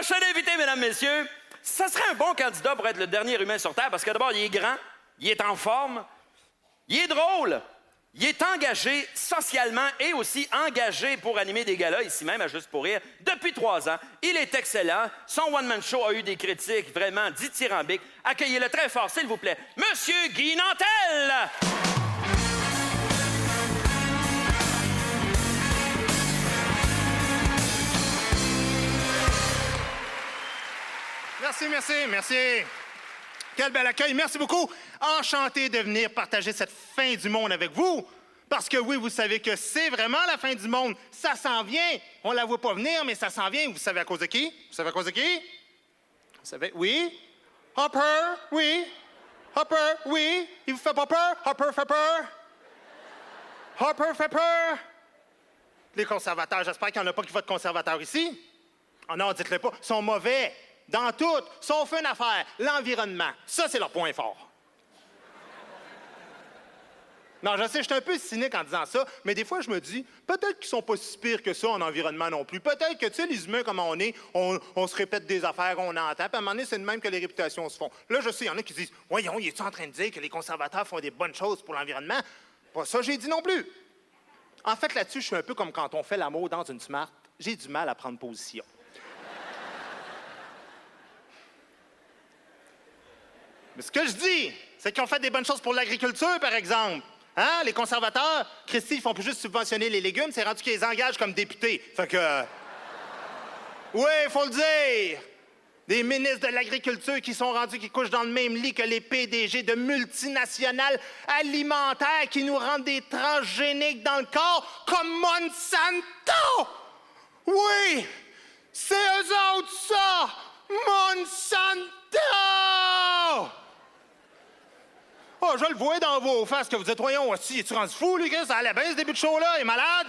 prochain invité, mesdames, messieurs, ça serait un bon candidat pour être le dernier humain sur Terre parce que d'abord, il est grand, il est en forme, il est drôle, il est engagé socialement et aussi engagé pour animer des galas ici même à Juste pour rire depuis 3 ans. Il est excellent. Son one-man show a eu des critiques vraiment dithyrambiques. Accueillez-le très fort, s'il vous plaît, Monsieur Guy Nantel! Merci. Quel bel accueil. Merci beaucoup. Enchanté de venir partager cette fin du monde avec vous. Parce que oui, vous savez que c'est vraiment la fin du monde. Ça s'en vient. On la voit pas venir, mais ça s'en vient. Vous savez à cause de qui? Vous savez à cause de qui? Vous savez? Oui? Hopper? Oui? Hopper? Oui? Il vous fait pas peur? Hopper fait peur? Hopper fait peur? Les conservateurs, j'espère qu'il n'y en a pas qui votent conservateurs ici. Oh non, dites-le pas. Ils sont mauvais. Dans tout, sauf une affaire, l'environnement. Ça, c'est leur point fort. Non, je sais, je suis un peu cynique en disant ça, mais des fois, je me dis, peut-être qu'ils sont pas si pires que ça en environnement non plus. Peut-être que, tu sais, les humains, comme on est, on se répète des affaires, on entend, puis à un moment donné, c'est de même que les réputations se font. Là, je sais, il y en a qui disent, voyons, il est en train de dire que les conservateurs font des bonnes choses pour l'environnement? Pas ça, j'ai dit non plus. En fait, là-dessus, je suis un peu comme quand on fait l'amour dans une Smart. J'ai du mal à prendre position. Mais ce que je dis, c'est qu'ils ont fait des bonnes choses pour l'agriculture, par exemple. Hein? Les conservateurs, Christy, ils font plus juste subventionner les légumes, c'est rendu qu'ils les engagent comme députés. Fait que... Oui, il faut le dire! Des ministres de l'Agriculture qui sont rendus, qui couchent dans le même lit que les PDG de multinationales alimentaires qui nous rendent des transgéniques dans le corps, comme Monsanto! Oui! C'est eux autres, ça! Monsanto! Oh, je le vois dans vos faces que vous êtes, voyons, aussi, es-tu rendu fou, lui, ça allait bien, ce début de show-là, il est malade?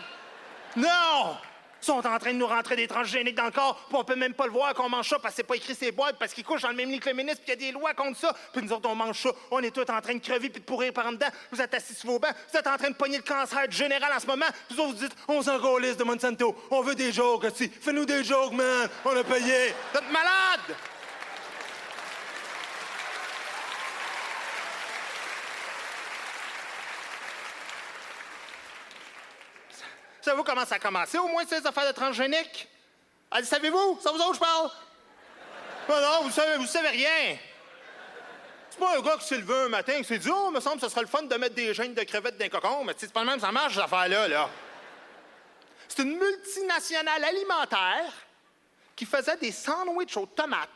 Non! Ils sont en train de nous rentrer des transgéniques dans le corps, puis on peut même pas le voir qu'on mange ça parce que c'est pas écrit ses boîtes, parce qu'ils couchent dans le même lit que le ministre, puis il y a des lois contre ça, puis nous autres, on mange ça, on est tous en train de crever puis de pourrir par en dedans, vous êtes assis sur vos bancs, vous êtes en train de pogner le cancer général en ce moment, puis vous autres, vous dites, on s'en calisse de Monsanto, on veut des jokes, aussi, fais-nous des jokes, man, on a payé, vous êtes malade! Savez-vous comment ça a commencé, au moins, ces affaires de transgéniques? Allez, savez-vous? C'est vous autres, je parle? Non, vous savez rien. C'est pas un gars qui s'est levé un matin et qui s'est dit « Oh, me semble que ce serait le fun de mettre des gènes de crevettes dans les cocons. » Mais c'est pas le même, ça marche, cette affaire-là, là. C'est une multinationale alimentaire qui faisait des sandwichs aux tomates.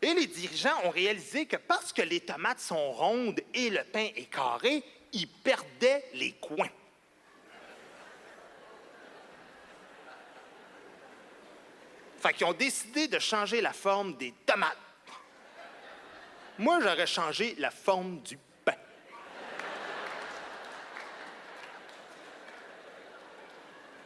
Et les dirigeants ont réalisé que parce que les tomates sont rondes et le pain est carré, ils perdaient les coins. Fait qu'ils ont décidé de changer la forme des tomates. Moi, j'aurais changé la forme du pain.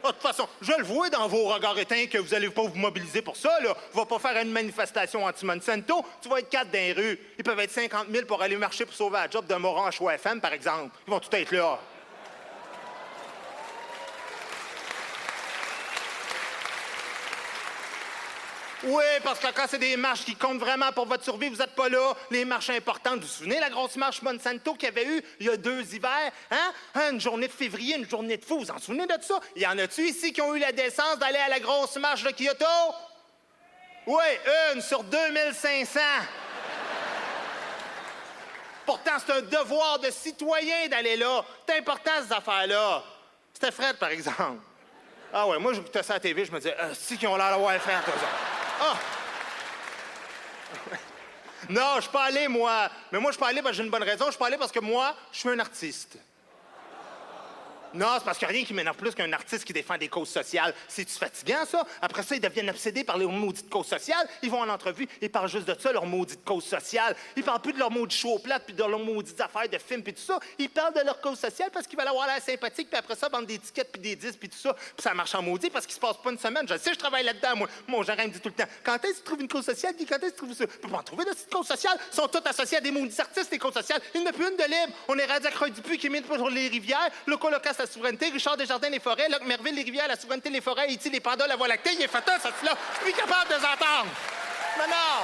De toute façon, je le vois dans vos regards éteints que vous allez pas vous mobiliser pour ça, là. On va pas faire une manifestation anti-Monsanto. Tu vas être 4 dans les rues. Ils peuvent être 50 000 pour aller marcher pour sauver la job de Morin à Choix FM, par exemple. Ils vont tout être là. Oui, parce que quand c'est des marches qui comptent vraiment pour votre survie, vous n'êtes pas là. Les marches importantes, vous vous souvenez la grosse marche Monsanto qu'il y avait eu il y a 2 hivers? Hein? Une journée de février, une journée de fou. Vous en souvenez de ça? Il y en a-tu ici qui ont eu la décence d'aller à la grosse marche de Kyoto? Oui, une sur 2500. Pourtant, c'est un devoir de citoyen d'aller là. C'est important, ces affaires-là. C'était Fred, par exemple. Ah ouais, moi, j'écoutais ça à la TV, je me disais, si qu'ils ont l'air d'avoir faire, tout ça. Ah! Non, je suis pas allé, moi. Mais moi, je suis pas allé parce que j'ai une bonne raison. Je suis pas allé parce que moi, je suis un artiste. Non, c'est parce qu'il n'y a rien qui m'énerve plus qu'un artiste qui défend des causes sociales. C'est-tu fatigant, ça? Après ça, ils deviennent obsédés par les maudites causes sociales. Ils vont en entrevue, ils parlent juste de ça, leurs maudites causes sociales. Ils parlent plus de leurs maudits shows plates, puis de leurs maudites affaires de films, puis tout ça. Ils parlent de leurs causes sociales parce qu'ils veulent avoir l'air sympathique, puis après ça, vendre des tickets, puis des disques, puis tout ça. Puis ça marche en maudit parce qu'il se passe pas une semaine. Je sais, je travaille là-dedans, moi. Mon gérant me dit tout le temps, quand est-ce que tu trouves une cause sociale? Puis quand est-ce que tu trouves ça? Tu peux pas en trouver de cette cause sociale. Ils sont tous associés à des maudits artistes, les causes sociales. Il n'y en a plus une de libre. On est rendu à Croix-du-Puy qui mine pour les rivières. Le colocasse la souveraineté, Richard Desjardins, les forêts, Locke Merville, les rivières, la souveraineté, les forêts, E.T., les pandas, la Voie lactée, il est fatal, ça, là. Je suis plus capable de les entendre. Non, non.